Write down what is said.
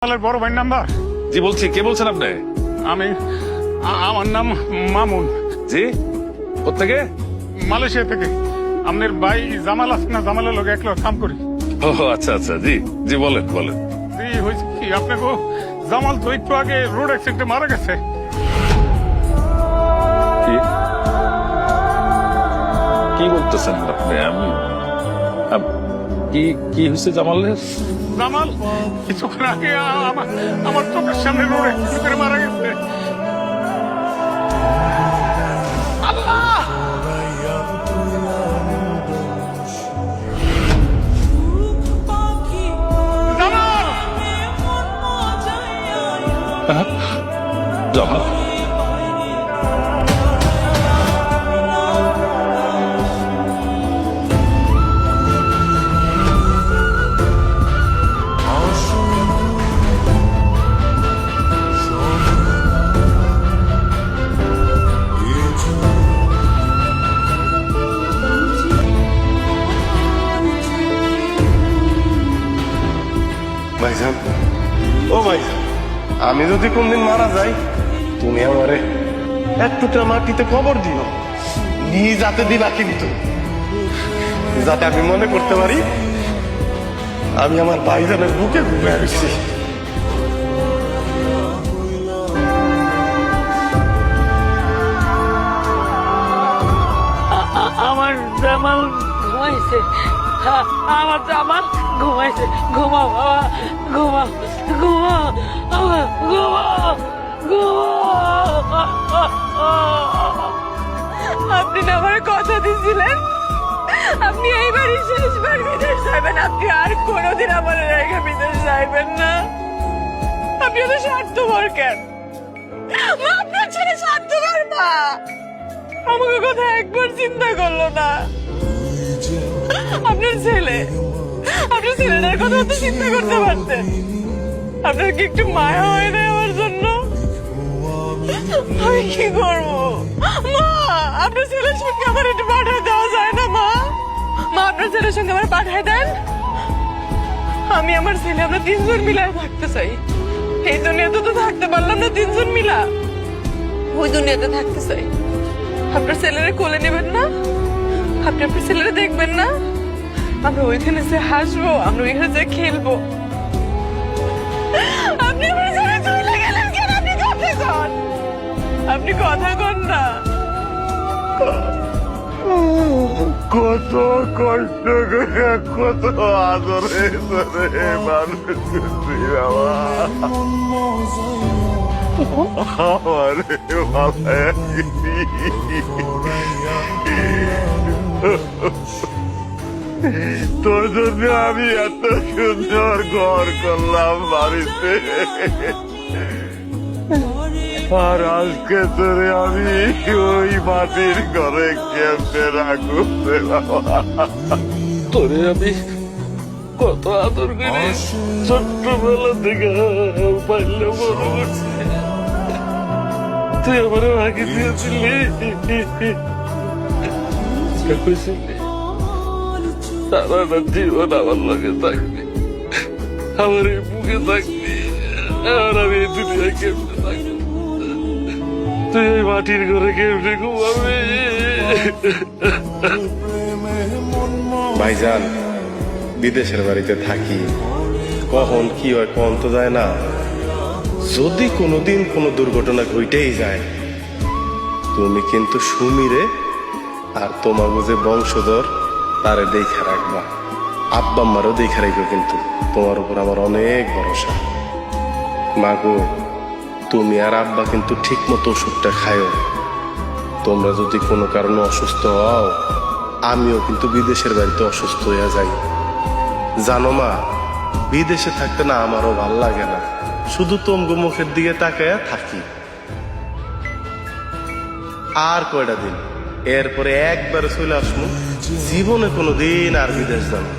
বড় ভাই নাম্বার। জি বলছি, কে বলছেন আপনি? আমি আমার নাম মামুন। জি, কোত্থেকে? মালয়েশিয়া থেকে। আপনার ভাই জামাল আছে না, জামালের লোক একলা কাম করি। ও আচ্ছা আচ্ছা, জি জি বলেন বলেন। জি হয়েছে কি, আপনাকে জামাল তো একটু আগে রোড অ্যাক্সিডেন্টে মারা গেছে। কি কি বলতেছেন আপনি? আমি কি কি হয়েছে জামালের? জামাল কিছুক্ষণ আগে আমার চোখের সামনে রোড অ্যাক্সিডেন্ট করে মারা গেছে। আল্লাহ! জামাল! জামাল ভাইজান, ও ভাইজান, আমি যদি কোনদিন মারা যাই, তুমি আমারে একটুটা মাটিতে কবর দিও, নিজ হাতে দিবা, কিন্তু যাতে আমি মনে করতে পারি আমি আমার ভাইজানের বুকে ঘুরে আসছি। আমার জামাল ঘুমাইছে, আমার জামাল ঘুমাইছে। ঘুমাও বাবা, ঘুমাও ঘুমাও, আমার ঘুমাও ঘুমাও। আপনি না আমার কথা দিয়েছিলেন আপনি এইবারই শেষবার বিদেশ যাবেন, আপনি আর কোনোদিন আমার রেখে বিদেশ যাইবেন না। আপনি তো স্বার্থপর কেন? আপনার ছেলে স্বার্থপর না, আমাকে কথা একবার চিন্তা করলো না। আপনার ছেলেটার কথা তো চিন্তা করতে পারতেন। আপনার কি একটু মায়া হয় না আমার জন্য? আমি কি করবো মা? আপনার ছেলের সঙ্গে আমার একটু পাঠায় দেওয়া যায় না মা? মা আপনার ছেলের সঙ্গে আমার পাঠায় দেন। আমি আমার ছেলে আমরা তিনজন মিলায় থাকতে চাই। এই দুনিয়াতে তো থাকতে পারলাম না তিনজন মিলা, ওই দুনিয়াতে থাকতে চাই। আপনার ছেলেরা কোলে নেবেন না? আপনি আপনার ছেলেরা দেখবেন না? আমরা ওইখানে যে হাসবো, আমরা ওইখানে যে খেলবো। আপনি আমার ছেলে চলে গেলেন কেন? আপনি কথা কন, আপনি কথা কন না। কত কষ্ট করে, কত আদরে ধরে মানুষ করছি বাবা, আমারে বাবা। তোর জন্য আমি এত সুন্দর ঘর করলাম বাড়িতে, আর আজকে তোরে আমি ওই মাটির ঘরে কেমনে রাখবো বাবা? তোরে আমি কত আদর করে ছোট্টবেলা থেকে পাইলে বড় করছি, তুই আমার আগে দিয়েছিলি। সারাটা জীবন আমার লগে থাকবি, আমার এই বুকে থাকবি, আর আমি এই দুনিয়া কেমনে থাকবি? তুই এই মাটির ঘরে কেমনে ঘুমাবি? ভাইজান, বিদেশের বাড়িতে থাকি, কখন কি হয় কখন তো যায় না। যদি কোনোদিন কোনো দুর্ঘটনা ঘটেই যায়, তুমি কিন্তু সুমিরে আর তোমাকে যে বংশধর তারে দেখে রাখবা, আব্বা আম্মারও দেখে রাখবে, কিন্তু তোমার উপর আমার অনেক ভরসা। মাগো, তুমি আর আব্বা কিন্তু ঠিক মতো ওষুধটা খায়ও। তোমরা যদি কোনো কারণে অসুস্থ হও, আমিও কিন্তু বিদেশের বাড়িতে অসুস্থ হয়ে যাই। জানো মা, বিদেশে থাকতে না আমারও ভাল লাগে না, শুধু তোমগো মুখের দিকে তাকায়া থাকি। আর কয়টা দিন, এরপরে একবার চলে আসবো, জীবনে কোনো দিন আর বিদেশ যাবো।